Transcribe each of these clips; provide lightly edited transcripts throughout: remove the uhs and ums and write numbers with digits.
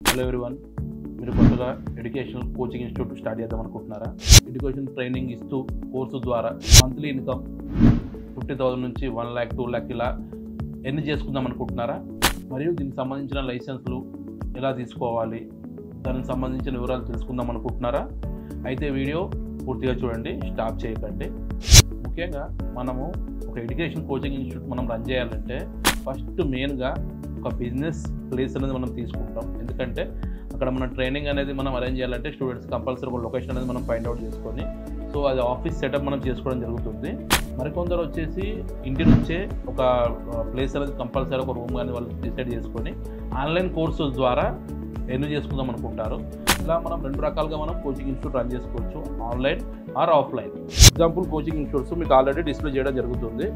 Hello everyone, మీరు కొత్తగా educational coaching institute start చేద్దాం అనుకుంటున్నారా? ఎడ్యుకేషన్ ట్రైనింగ్ ఇస్తూ కోర్సు ద్వారా మంత్లీ ఇన్కమ్ 50,000 నుంచి 1 lakh 2 lakh ఇలా ఎర్న్ చేసుకుందాం అనుకుంటున్నారా? మరియు దీనికి సంబంధించిన లైసెన్స్లు ఎలా తీసుకోవాలి, దానికి సంబంధించిన వివరాలు తెలుసుకుందాం అనుకుంటున్నారా? అయితే వీడియో పూర్తిగా చూడండి, స్టాప్ చేయకండి. ముఖ్యంగా మనము ఒక ఎడ్యుకేషన్ కోచింగ్ ఇన్స్టిట్యూట్ మనం రన్ చేయాలంటే ఫస్ట్ మెయిన్గా ఒక బిజినెస్ ప్లేస్ అనేది మనం తీసుకుంటాం. ఎందుకంటే అక్కడ మన ట్రైనింగ్ అనేది మనం అరేంజ్ చేయాలంటే స్టూడెంట్స్ కంపల్సరీ ఒక లొకేషన్ అనేది మనం ఫైండ్ అవుట్ చేసుకొని, సో అది ఆఫీస్ సెటప్ మనం చేసుకోవడం జరుగుతుంది. మరికొందరు వచ్చేసి ఇంటి నుంచే ఒక ప్లేస్ అనేది కంపల్సరీ ఒక రూమ్ కానీ వాళ్ళు డిసైడ్ చేసుకొని ఆన్లైన్ కోర్సెస్ ద్వారా ఎర్న్ చేసుకుందాం అనుకుంటారు. ఇలా మనం రెండు రకాలుగా మనం కోచింగ్ ఇన్స్టిట్యూట్ రన్ చేసుకోవచ్చు, online or offline. Example coaching institutes మీకు ఆల్రెడీ డిస్ప్లే చేయడం జరుగుతుంది.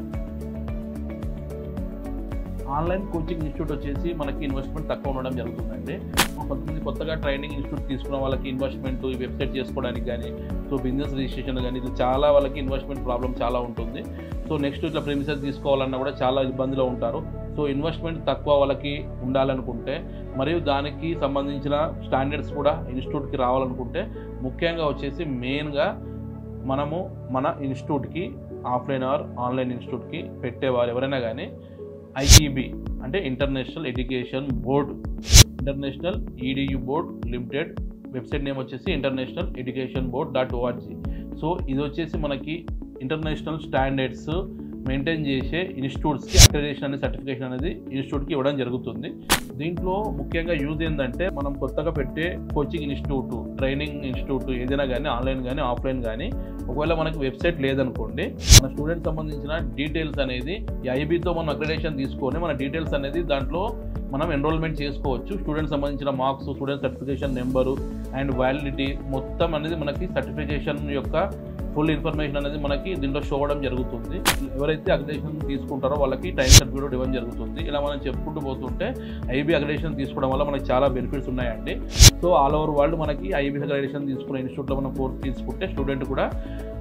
ఆన్లైన్ కోచింగ్ ఇన్స్టిట్యూట్ వచ్చేసి మనకి ఇన్వెస్ట్మెంట్ తక్కువ ఉండడం జరుగుతుందండి. కొంతమంది కొత్తగా ట్రైనింగ్ ఇన్స్టిట్యూట్ తీసుకున్న వాళ్ళకి ఇన్వెస్ట్మెంట్ ఈ వెబ్సైట్ చేసుకోవడానికి కానీ, సో బిజినెస్ రిజిస్ట్రేషన్ కానీ ఇది చాలా వాళ్ళకి ఇన్వెస్ట్మెంట్ ప్రాబ్లం చాలా ఉంటుంది. సో నెక్స్ట్ ఇట్లా ప్రెమిసెస్ తీసుకోవాలన్నా కూడా చాలా ఇబ్బందిలో ఉంటారు. సో ఇన్వెస్ట్మెంట్ తక్కువ వాళ్ళకి ఉండాలనుకుంటే మరియు దానికి సంబంధించిన స్టాండర్డ్స్ కూడా ఇన్స్టిట్యూట్కి రావాలనుకుంటే ముఖ్యంగా వచ్చేసి మెయిన్గా మనము మన ఇన్స్టిట్యూట్కి ఆఫ్లైన్ ఆర్ ఆన్లైన్ ఇన్స్టిట్యూట్కి పెట్టేవారు ఎవరైనా కానీ IEB అంటే international education board, international EDU board limited, website name వచ్చేసి ఇంటర్నేషనల్ ఎడ్యుకేషన్ బోర్డ్.org. సో ఇది వచ్చేసి మనకి ఇంటర్నేషనల్ స్టాండర్డ్స్ మెయింటైన్ చేసే ఇన్స్టిట్యూట్స్కి అక్రెడిటేషన్ అనే సర్టిఫికేషన్ అనేది ఇన్స్టిట్యూట్కి ఇవ్వడం జరుగుతుంది. దీంట్లో ముఖ్యంగా యూజ్ ఏంటంటే మనం కొత్తగా పెట్టే కోచింగ్ ఇన్స్టిట్యూట్, ట్రైనింగ్ ఇన్స్టిట్యూట్ ఏదైనా కానీ ఆన్లైన్ కానీ ఆఫ్లైన్ కానీ ఒకవేళ మనకి వెబ్సైట్ లేదనుకోండి, మన స్టూడెంట్ సంబంధించిన డీటెయిల్స్ అనేది ఈ IEBతో మనం అక్రెడిటేషన్ తీసుకొని మన డీటెయిల్స్ అనేది దాంట్లో మనం ఎన్రోల్మెంట్ చేసుకోవచ్చు. స్టూడెంట్ సంబంధించిన marks, student certification number and validity మొత్తం అనేది మనకి సర్టిఫికేషన్ యొక్క ఫుల్ ఇన్ఫర్మేషన్ అనేది మనకి దీంట్లో షో అవ్వడం జరుగుతుంది. ఎవరైతే అక్రెడిటేషన్ తీసుకుంటారో వాళ్ళకి టైం సర్టిఫికేట్ ఇవ్వడం జరుగుతుంది. ఇలా మనం చెప్పుకుంటూ పోతుంటే IEB అక్రెడిటేషన్ తీసుకోవడం వల్ల మనకి చాలా బెనిఫిట్స్ ఉన్నాయండి. సో ఆల్ ఓవర్ వరల్డ్ మనకి IEB అక్రెడిటేషన్ తీసుకునే ఇన్స్టిట్యూట్లో మనం కోర్స్ తీసుకుంటే స్టూడెంట్ కూడా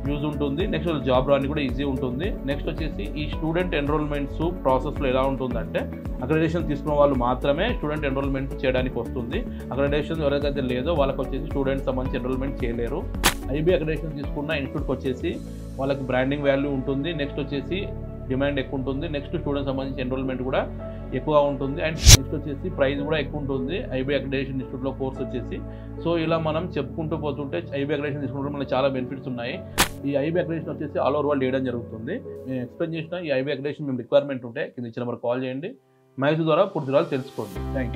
యూజ్ ఉంటుంది. నెక్స్ట్ జాబ్ రాని కూడా ఈజీ ఉంటుంది. నెక్స్ట్ వచ్చేసి ఈ స్టూడెంట్ ఎన్రోల్మెంట్స్ ప్రాసెస్లో ఎలా ఉంటుందంటే అక్రెడిటేషన్ తీసుకున్న వాళ్ళు మాత్రమే స్టూడెంట్ ఎన్రోల్మెంట్ చేయడానికి వస్తుంది. అక్రెడిటేషన్ ఎవరికైతే లేదో వాళ్ళకి వచ్చేసి స్టూడెంట్ సంబంధించి ఎన్రోల్మెంట్ చేయలేరు. IEB అక్రెడిటేషన్ తీసుకున్న ఇన్స్టిట్యూట్కి వచ్చేసి వాళ్ళకి బ్రాండింగ్ వాల్యూ ఉంటుంది. నెక్స్ట్ వచ్చేసి డిమాండ్ ఎక్కువ ఉంటుంది. నెక్స్ట్ స్టూడెంట్ సంబంధించి ఎన్రోల్మెంట్ కూడా ఎక్కువ ఉంటుంది. అండ్ నెక్స్ట్ వచ్చేసి ప్రైస్ కూడా ఎక్కువ ఉంటుంది IEB అక్రెడిటేషన్ ఇన్స్టిట్యూట్లో కోర్స్ వచ్చేసి. సో ఇలా మనం చెప్పుకుంటూ పోతుంటే IEB అక్రెడిటేషన్ తీసుకుంటే మనకి చాలా బెనిఫిట్స్ ఉన్నాయి. ఈ IEB అక్రెడిటేషన్ వచ్చేసి ఆల్ ఓవర్ వరల్డ్ వేయడం జరుగుతుంది. నేను ఎక్స్ప్లెయిన్ చేసిన ఈ IEB అక్రెడిటేషన్ మేము రిక్వైర్మెంట్ ఉంటే కింద ఇచ్చిన నెంబర్ కాల్ చేయండి. మ్యాథ్స్ ద్వారా పూర్తి వివరాలు తెలుసుకోండి. Thank you.